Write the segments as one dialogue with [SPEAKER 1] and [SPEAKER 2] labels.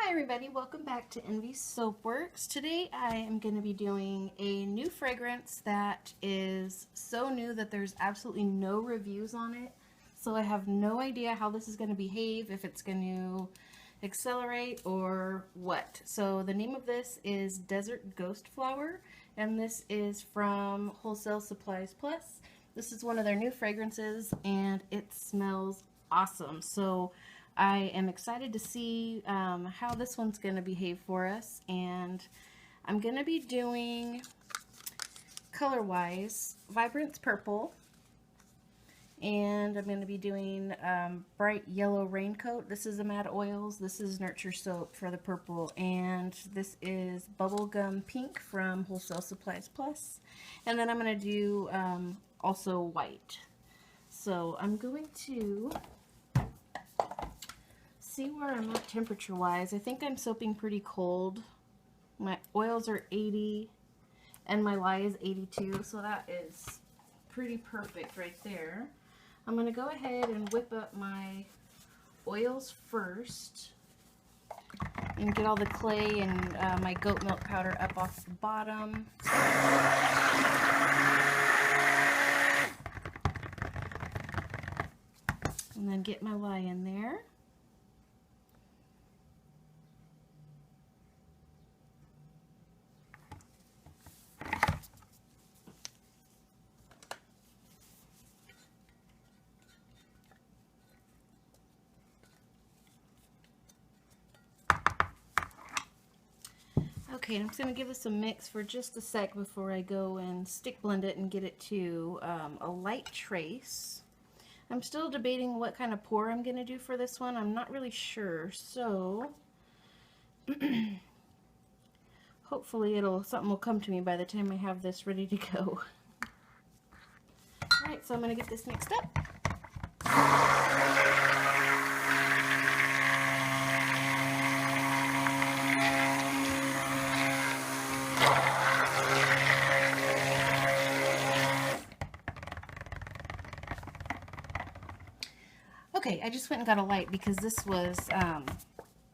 [SPEAKER 1] Hi everybody, welcome back to Envy Soapworks. Today I am going to be doing a new fragrance that is so new that there's absolutely no reviews on it. So I have no idea how this is going to behave, if it's going to accelerate or what. So the name of this is Desert Ghost Flower, and this is from Wholesale Supplies Plus. This is one of their new fragrances and it smells awesome. So I am excited to see how this one's going to behave for us, and I'm going to be doing color-wise Vibrance Purple, and I'm going to be doing Bright Yellow Raincoat. This is a Mad Oils. This is Nurture Soap for the purple, and this is Bubblegum Pink from Wholesale Supplies Plus. And then I'm going to do also white. So I'm going to see where I'm at temperature wise. I think I'm soaping pretty cold. My oils are 80 and my lye is 82, so that is pretty perfect right there. I'm going to go ahead and whip up my oils first and get all the clay and my goat milk powder up off the bottom. And then get my lye in there. Okay, I'm just going to give this a mix for just a sec before I go and stick blend it and get it to a light trace. I'm still debating what kind of pour I'm going to do for this one. I'm not really sure, so hopefully something will come to me by the time I have this ready to go. Alright, so I'm going to get this mixed up. Okay, I just went and got a light because this was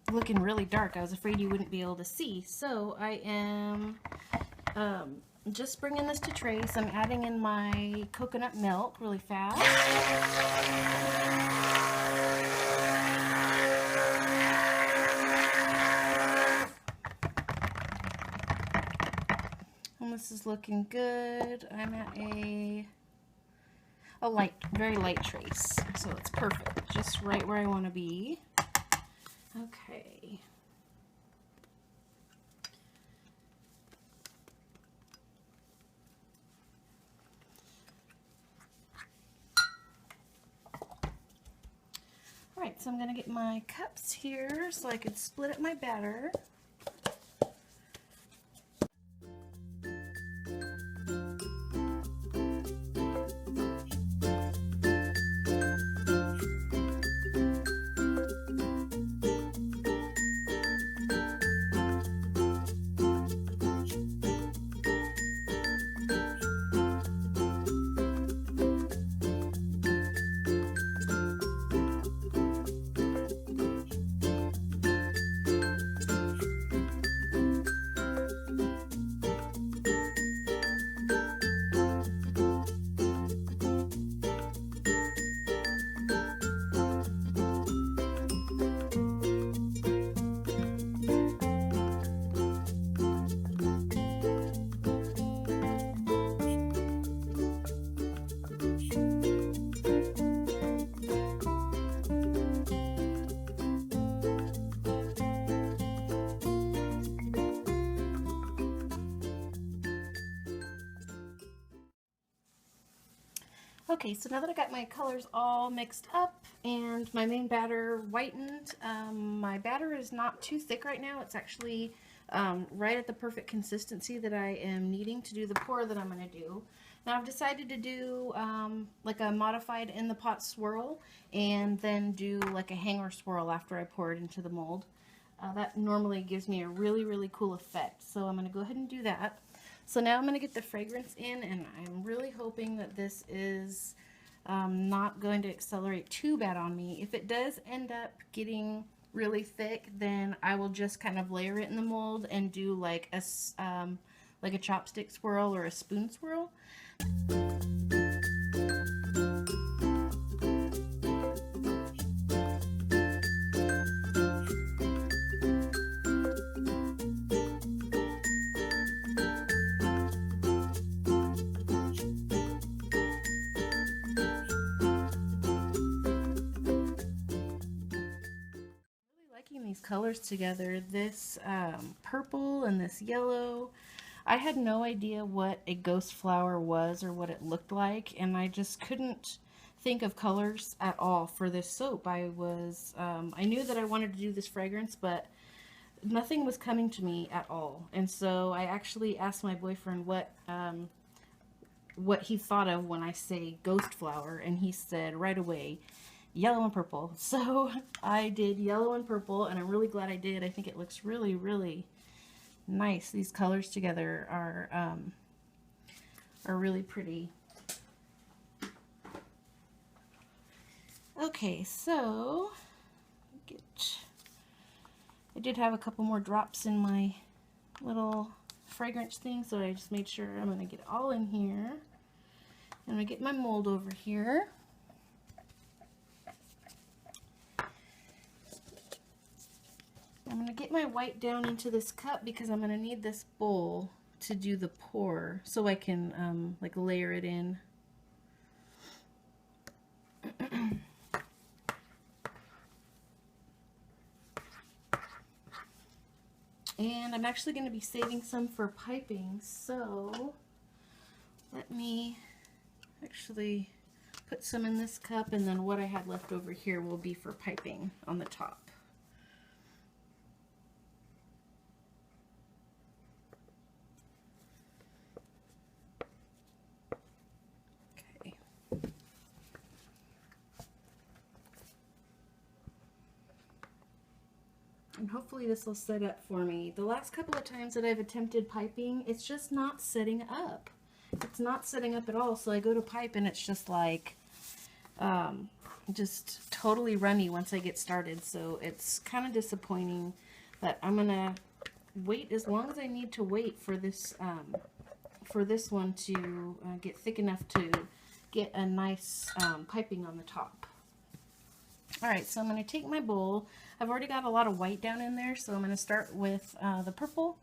[SPEAKER 1] looking really dark. I was afraid you wouldn't be able to see. So I am just bringing this to trace. I'm adding in my coconut milk really fast. And this is looking good. I'm at a light, very light trace, so it's perfect, just right where I want to be. Okay. Alright, so I'm going to get my cups here so I can split up my batter. Okay, so now that I got my colors all mixed up and my main batter whitened, my batter is not too thick right now. It's actually right at the perfect consistency that I am needing to do the pour that I'm going to do. Now I've decided to do like a modified in the pot swirl and then do like a hanger swirl after I pour it into the mold. That normally gives me a really cool effect, so I'm going to go ahead and do that. So now I'm going to get the fragrance in, and I'm really hoping that this is not going to accelerate too bad on me. If it does end up getting really thick, then I will just kind of layer it in the mold and do like a chopstick swirl or a spoon swirl. These colors together, this purple and this yellow. I had no idea what a ghost flower was or what it looked like, and I just couldn't think of colors at all for this soap. I knew that I wanted to do this fragrance, but nothing was coming to me at all. And so I actually asked my boyfriend what he thought of when I say ghost flower, and he said right away, yellow and purple. So I did yellow and purple, and I'm really glad I did. I think it looks really, really nice. These colors together are really pretty. Okay, so I did have a couple more drops in my little fragrance thing, so I just made sure I'm going to get it all in here. I'm going to get my mold over here. I'm going to get my white down into this cup because I'm going to need this bowl to do the pour so I can like layer it in. And I'm actually going to be saving some for piping, so let me actually put some in this cup, and then what I had left over here will be for piping on the top. Okay. And hopefully this will set up for me. The last couple of times that I've attempted piping, it's just not setting up. It's not setting up at all. So I go to pipe and it's just like, just totally runny once I get started. So it's kind of disappointing, but I'm going to wait as long as I need to wait for this one to get thick enough to get a nice piping on the top. Alright, so I'm going to take my bowl. I've already got a lot of white down in there, so I'm going to start with the purple.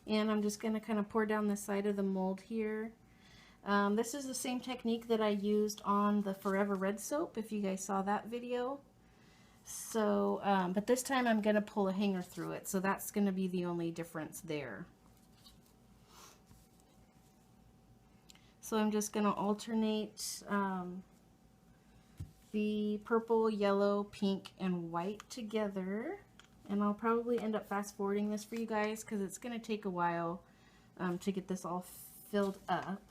[SPEAKER 1] And I'm just going to kind of pour down the side of the mold here. This is the same technique that I used on the Forever Red soap, if you guys saw that video. So, but this time I'm going to pull a hanger through it, so that's going to be the only difference there. So I'm just going to alternate the purple, yellow, pink, and white together. And I'll probably end up fast forwarding this for you guys because it's going to take a while to get this all filled up.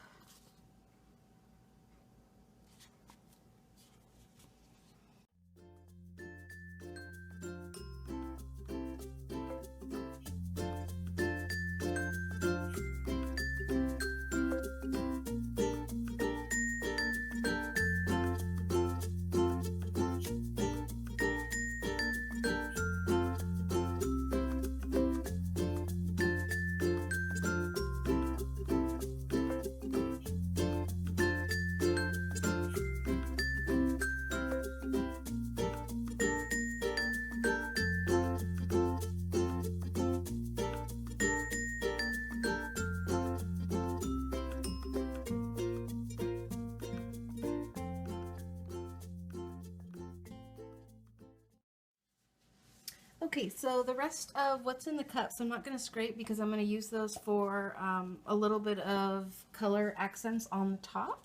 [SPEAKER 1] Okay, so the rest of what's in the cups, I'm not going to scrape because I'm going to use those for a little bit of color accents on the top.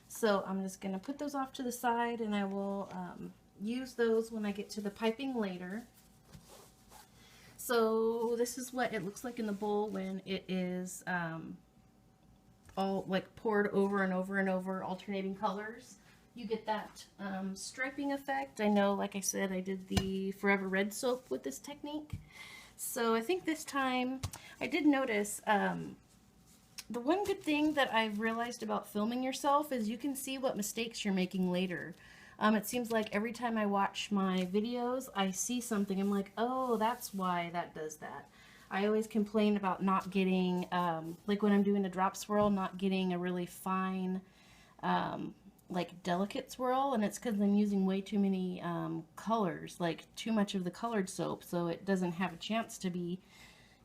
[SPEAKER 1] So I'm just going to put those off to the side, and I will use those when I get to the piping later. So this is what it looks like in the bowl when it is all like poured over and over and over, alternating colors. You get that striping effect. I know, like I said, I did the Forever Red soap with this technique. So I think this time I did notice the one good thing that I've realized about filming yourself is you can see what mistakes you're making later. It seems like every time I watch my videos, I see something. I'm like, oh, that's why that does that. I always complain about not getting, like when I'm doing a drop swirl, not getting a really fine, like delicate swirl, and it's because I'm using way too many colors, like too much of the colored soap, so it doesn't have a chance to be,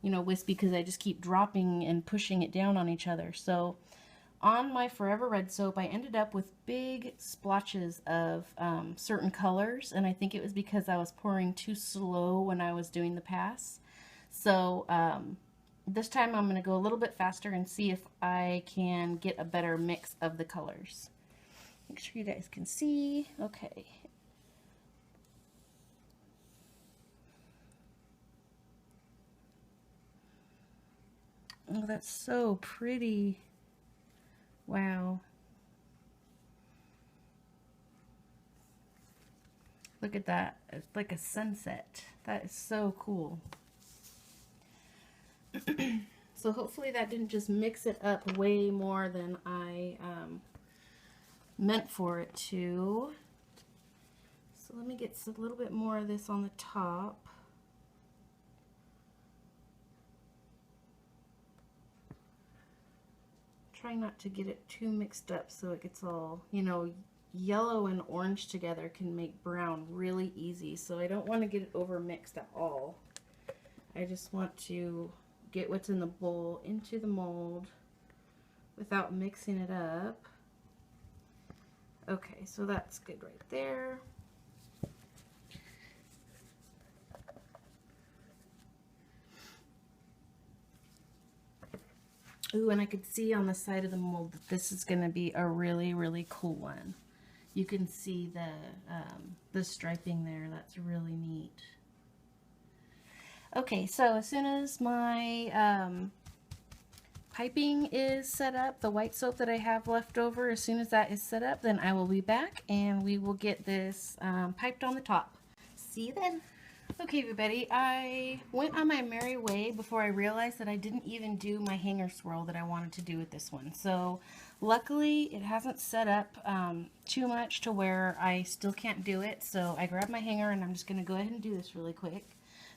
[SPEAKER 1] you know, wispy because I just keep dropping and pushing it down on each other. So on my Forever Red soap, I ended up with big splotches of certain colors, and I think it was because I was pouring too slow when I was doing the pass. So this time I'm going to go a little bit faster and see if I can get a better mix of the colors. Make sure you guys can see. Okay. Oh, that's so pretty. Wow. Look at that. It's like a sunset. That is so cool. So hopefully that didn't just mix it up way more than I meant for it to. So let me get a little bit more of this on the top. Try not to get it too mixed up so it gets all, you know, yellow and orange together can make brown really easy. So I don't want to get it over mixed at all. I just want to get what's in the bowl into the mold without mixing it up. Okay, so that's good right there. Ooh, and I could see on the side of the mold that this is going to be a really, really cool one. You can see the striping there. That's really neat. Okay, so as soon as my piping is set up, the white soap that I have left over, as soon as that is set up, then I will be back and we will get this piped on the top. See you then. Okay, everybody, I went on my merry way before I realized that I didn't even do my hanger swirl that I wanted to do with this one. So luckily it hasn't set up too much to where I still can't do it. So I grabbed my hanger and I'm just going to go ahead and do this really quick.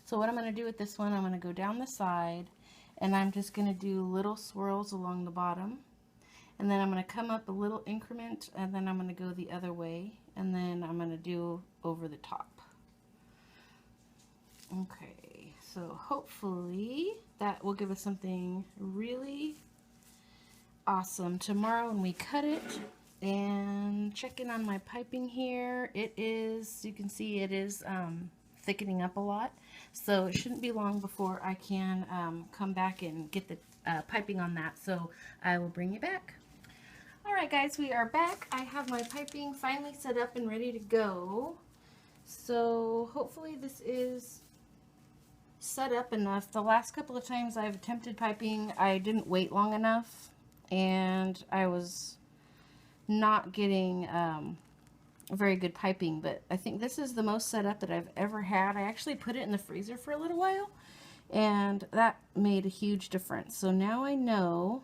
[SPEAKER 1] So what I'm going to do with this one, I'm going to go down the side and I'm just going to do little swirls along the bottom. And then I'm going to come up a little increment and then I'm going to go the other way. And then I'm going to do over the top. Okay, so hopefully that will give us something really awesome tomorrow when we cut it. And checking on my piping here, it is, you can see it is thickening up a lot. So it shouldn't be long before I can come back and get the piping on that. So I will bring you back. Alright guys, we are back. I have my piping finally set up and ready to go. So hopefully this is set up enough. The last couple of times I've attempted piping, I didn't wait long enough and I was not getting very good piping, but I think this is the most set up that I've ever had. I actually put it in the freezer for a little while and that made a huge difference. So now I know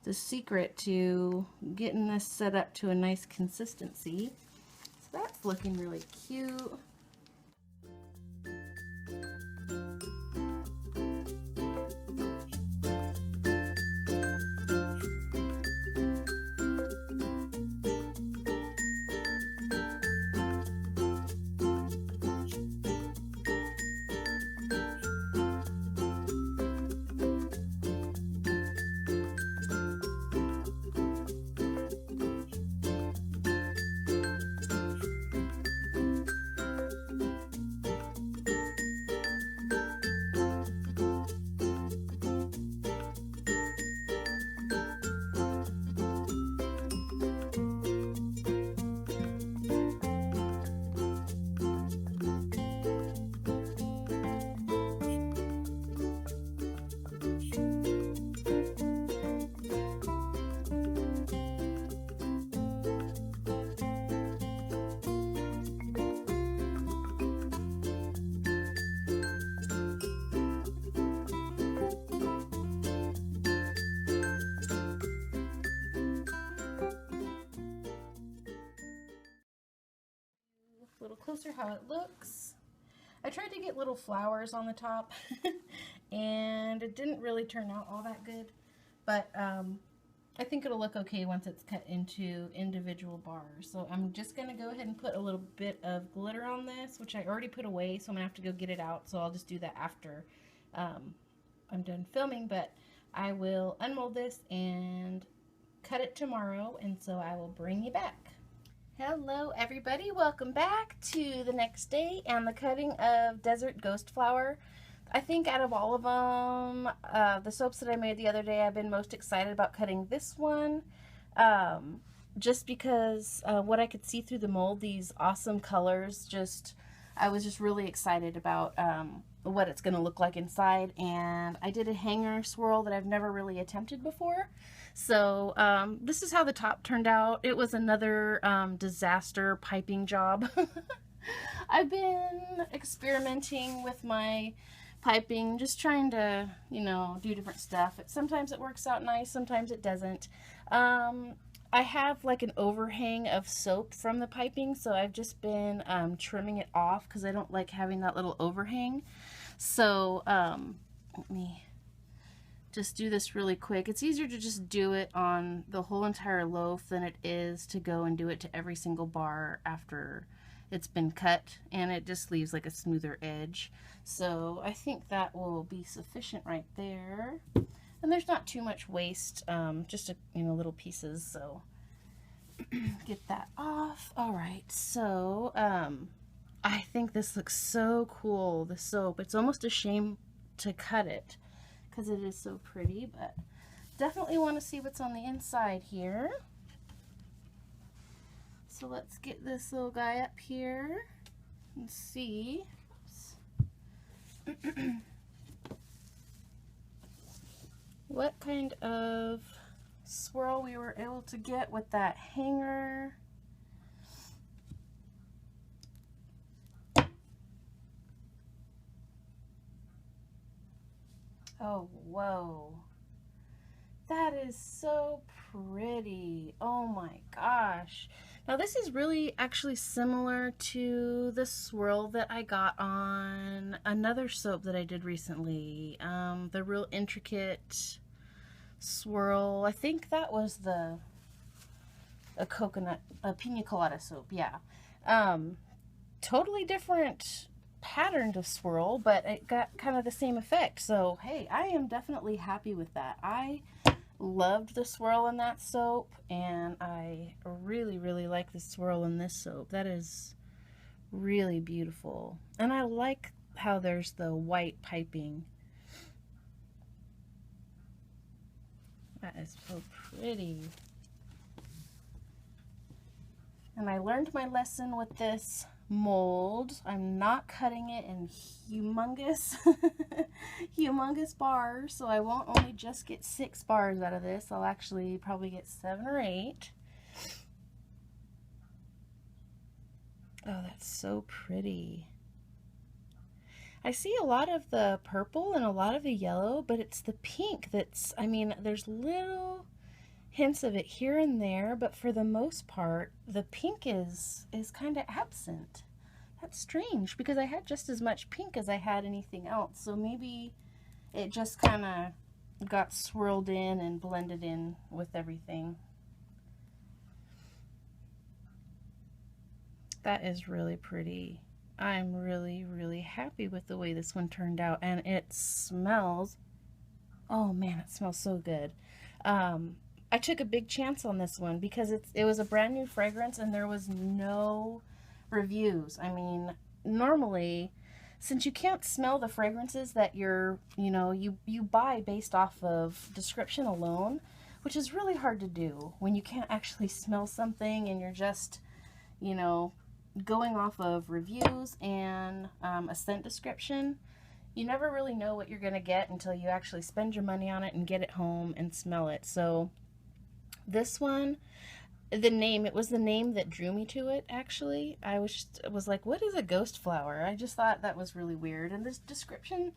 [SPEAKER 1] the secret to getting this set up to a nice consistency. So that's looking really cute. a little closer how it looks. I tried to get little flowers on the top and it didn't really turn out all that good, but I think it'll look okay once it's cut into individual bars. So I'm just going to go ahead and put a little bit of glitter on this, which I already put away, so I'm going to have to go get it out. So I'll just do that after I'm done filming, but I will unmold this and cut it tomorrow, and so I will bring you back. Hello everybody, welcome back to the next day and the cutting of Desert Ghost Flower. I think out of all of them, the soaps that I made the other day, I've been most excited about cutting this one. Just because what I could see through the mold, these awesome colors, I was just really excited about what it's going to look like inside. And I did a hanger swirl that I've never really attempted before. So this is how the top turned out. It was another disaster piping job. I've been experimenting with my piping, just trying to, you know, do different stuff. Sometimes it works out nice, sometimes it doesn't. I have like an overhang of soap from the piping, so I've just been trimming it off because I don't like having that little overhang. So let me just do this really quick. It's easier to just do it on the whole entire loaf than it is to go and do it to every single bar after it's been cut, and it just leaves like a smoother edge. So I think that will be sufficient right there. And there's not too much waste, just little pieces, so get that off. All right, so I think this looks so cool, the soap. It's almost a shame to cut it because it is so pretty, but definitely want to see what's on the inside here. So let's get this little guy up here and see. What kind of swirl we were able to get with that hanger. Oh, whoa. That is so pretty. Oh my gosh. Now this is really actually similar to the swirl that I got on another soap that I did recently. The real intricate swirl. I think that was a pina colada soap, yeah. Totally different pattern of swirl, but it got kind of the same effect. So hey, I am definitely happy with that. I loved the swirl in that soap, and I really, really like the swirl in this soap. That is really beautiful. And I like how there's the white piping. That is so pretty. And I learned my lesson with this mold. I'm not cutting it in humongous humongous bars, so I won't only just get 6 bars out of this. I'll actually probably get 7 or 8. Oh, that's so pretty. I see a lot of the purple and a lot of the yellow, but it's the pink that's, I mean, there's little hints of it here and there, but for the most part, the pink is kind of absent. That's strange, because I had just as much pink as I had anything else, so maybe it just kind of got swirled in and blended in with everything. That is really pretty. I'm really, really happy with the way this one turned out, and it smells, oh man, it smells so good. I took a big chance on this one because it was a brand new fragrance and there was no reviews. I mean, normally, since you can't smell the fragrances that you buy based off of description alone, which is really hard to do when you can't actually smell something and you're just, going off of reviews and a scent description, you never really know what you're going to get until you actually spend your money on it and get it home and smell it. So this one, it was the name that drew me to it, actually. I was like, what is a ghost flower? I just thought that was really weird. And this description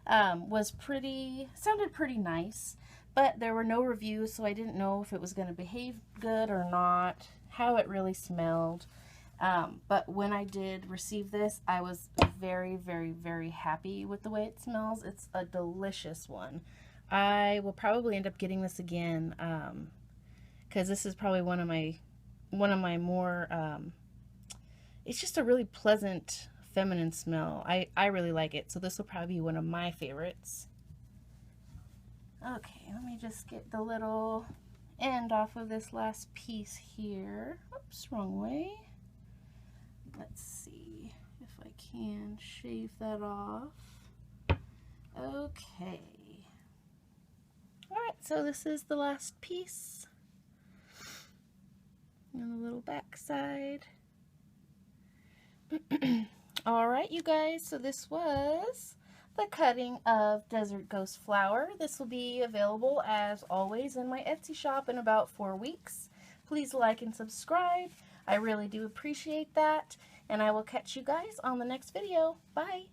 [SPEAKER 1] sounded pretty nice, but there were no reviews, so I didn't know if it was going to behave good or not, how it really smelled. But when I did receive this, I was very, very, very happy with the way it smells. It's a delicious one. I will probably end up getting this again, because this is probably one of my more, it's just a really pleasant feminine smell. I really like it, so this will probably be one of my favorites. Okay, let me just get the little end off of this last piece here. Oops, wrong way. Let's see if I can shave that off. Okay. Alright, so this is the last piece. And the little back side. Alright, you guys, so this was the cutting of Desert Ghost Flower. This will be available, as always, in my Etsy shop in about 4 weeks. Please like and subscribe. I really do appreciate that. And I will catch you guys on the next video. Bye!